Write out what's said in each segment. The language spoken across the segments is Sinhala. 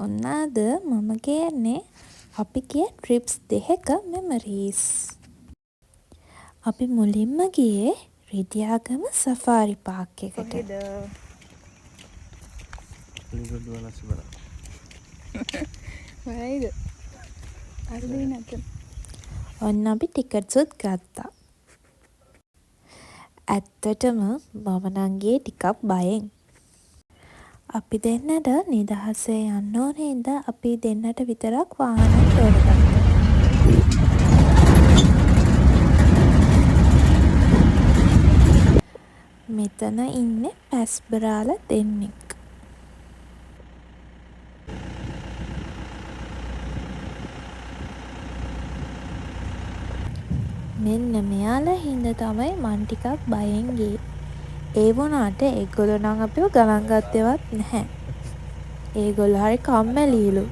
ඔන්න අද මම කියන්නේ අපි ගිය ට්‍රිප්ස් 2ක මෙමරීස්. අපි මුලින්ම ගියේ රිදියාගම සෆාරි පාක් එකට. ඔන්න අපි ටිකට්ස්ුත් ගත්තා. ඇත්තටම මම නම් ගියේ ටිකක් බයෙන්. අපි දෙන්නට නිදහසේ යන්න ඕනේ හින්දා අපි දෙන්නට විතරක් වාහන තෝරගත්තා. මෙතන ඉන්නේ පැස්බරාලා දෙන්නෙක්. මෙන්න මෙයාලා හින්දා තමයි මං ටිකක් බයෙන් ගියේ. ඒ වුණාට ඒගොල්ලෝ නම් අපිව ගණන් ගත්තේවත් නැහැ. ඒගොල්ලෝ හරි කම්මැලිලු.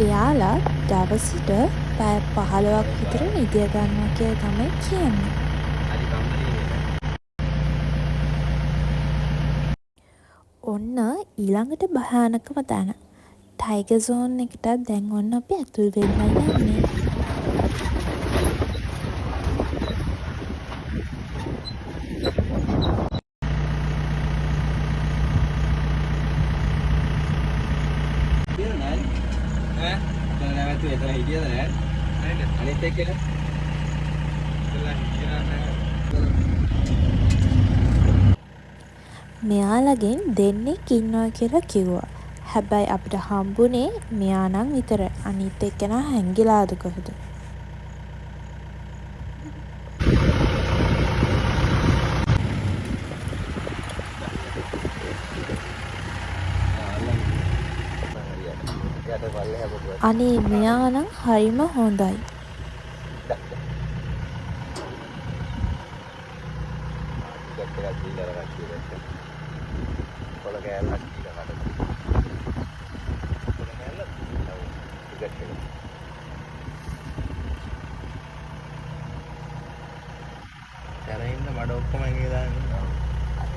එයාලා දවසට පැය 15ක් විතර නිදිය ගන්නවා කියලා තමයි කියන්නේ. ඔන්න ඊළඟට භයානකම තැන. ටයිගර් සෝන් එකට දැන් ඔන්න අපි ඇතුල් වෙන්න යන්නේ. මෙයාලගෙන් දෙන්නෙක් ඉන්නවා කියලා කිව්වා. හැබැයි අපිට හම්බුනේ මෙයා නම් විතරයි. අනිත් එක්කෙනා හැංගිලාද කොහෙද? අනේ මෙයා නම් හරිම හොඳයි. කරයින්න මඩ ඔක්කොම ඇඟේ දාන්නේ.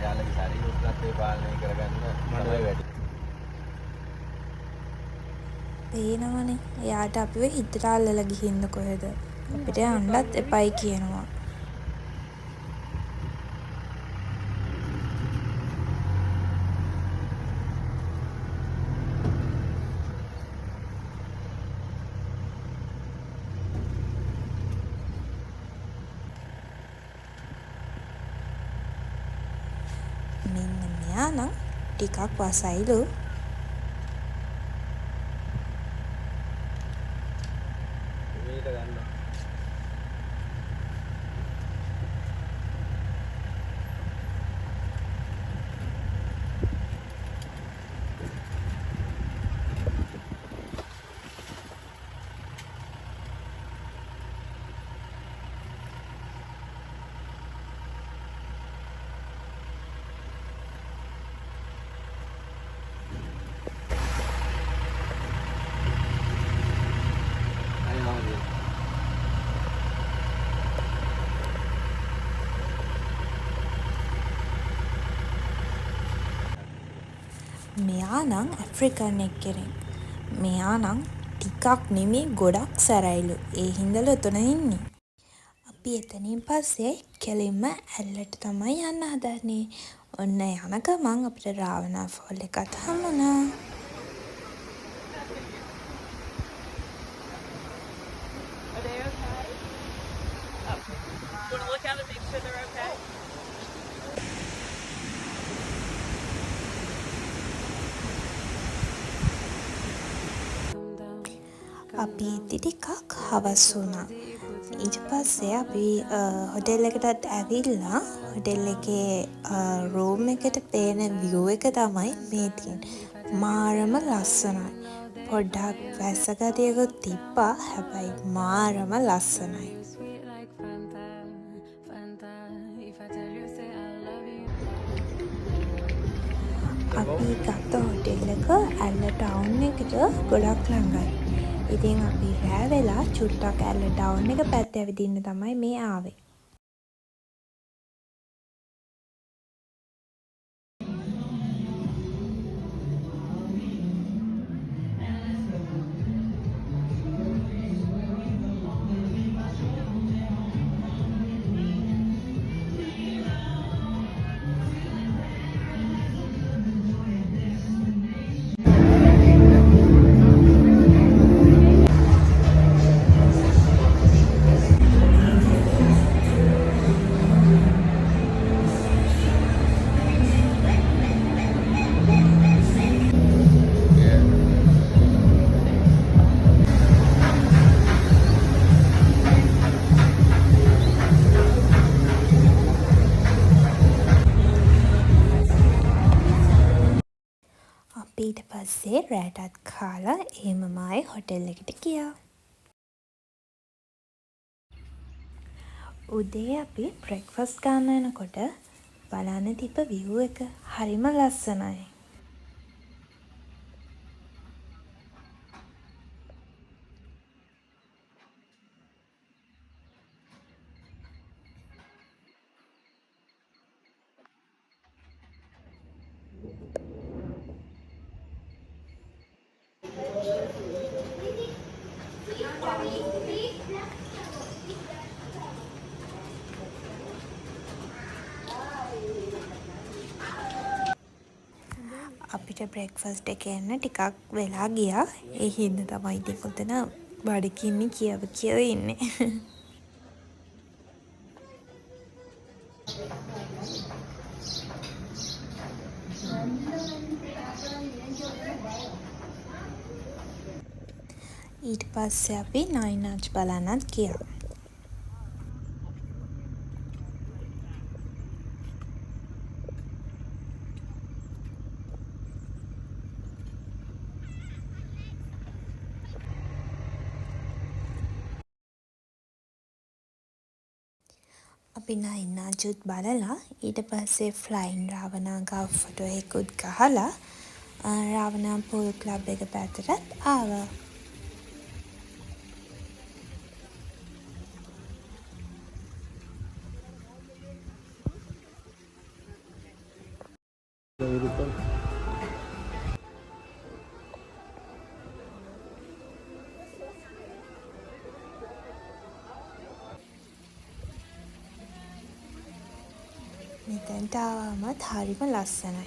යාළුවගේ ශරීර උත්සාහය පාලනය කරගන්න මඩ වැඩි. පේනවනේ. එයාට අපිව හිතට අල්ලලා ගිහින්ද කොහෙද? අපිට යන්නත් එපයි කියනවා. මෙන්න මෙයා නම් ටිකක් වසයිලු. මේක ගන්න. මෙයා නම් ඇෆ්‍රිකන් එක්කෙනෙක්. මෙයා නම් ටිකක් නෙමේ ගොඩක් සැරයිලු. ඒ හින්දා එතන ඉන්නේ. අපි එතනින් පස්සේ කෙලින්ම ඇල්ලට තමයි යන්න හදන්නේ. ඔන්න යන ගමන් අපිට රාවණා ෆෝල් එකත් හම්බුණා. අපි ඉති ටිකක් හවස් වුණා. ඊට පස්සේ අපි හොටෙල් එකටත් ඇවිල්ලා හොටෙල් එකේ රූම් එකට පේන විව් එක තමයි මේ තියෙන්නේ. මාරම ලස්සනයි. පොඩ්ඩක් වැස්ස ගතියකුත් තිබ්බා. හැබැයි මාරම ලස්සනයි. අපි ගත්ත හොටෙල් එක ඇල්ල ටවුන් එකට ගොඩක් ළඟයි. ඉතින් අපි රෑ වෙලා චුට්ටක් ඇල්ල ටවුන් එක පැත්තේ ඇවිදින්න තමයි මේ ආවේ. පස්සේ රෑටත් කාලා එහෙමම ආයේ හොටෙල් එකට ගියා. උදේ අපි බ්‍රෙක්ෆාස්ට් ගන්න යනකොට බලන්න තිබ්බ view එක හරිම ලස්සනයි. අපිට බ්‍රෙක්ෆාස්ට් එක එන්න ටිකක් වෙලා ගියා. ඒ හින්දා තමයි ඉතින් උතන බඩගින්නේ කියව ඉන්නේ. ඊට පස්සේ අපි නයින් ආර්ච් බලන්නත් ගියා. අපි නයින් ආර්චුත් බලලා ඊට පස්සේ ෆ්ලයින් රාවණා ගාව ෆොටෝ එකකුත් ගහලා රාවණා පූල් ක්ලබ් එක පැත්තටත් ආවා. මෙතැන්ට ආවමත් හරිම ලස්සනයි.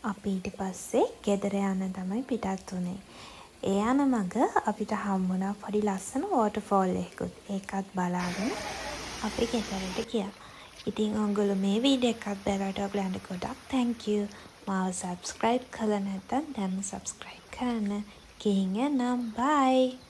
අපි ඊට පස්සේ ගෙදර යන්න තමයි පිටත් වුණේ. ඒ යන මඟ අපිට හම්බුණා පොඩි ලස්සන වෝටර්ෆෝල් එකකුත්. ඒකත් බලාගෙන අපි ගෙදරට ගියා. ඉතින් ඔයගොල්ලෝ මේ වීඩියෝ එකත් බලලා ඔයගලන්ට ගොඩක් thank you. මාව subscribe කරලා නැත්නම් දැන්ම subscribe කරන්න. ගිහින් එන්නම්. bye.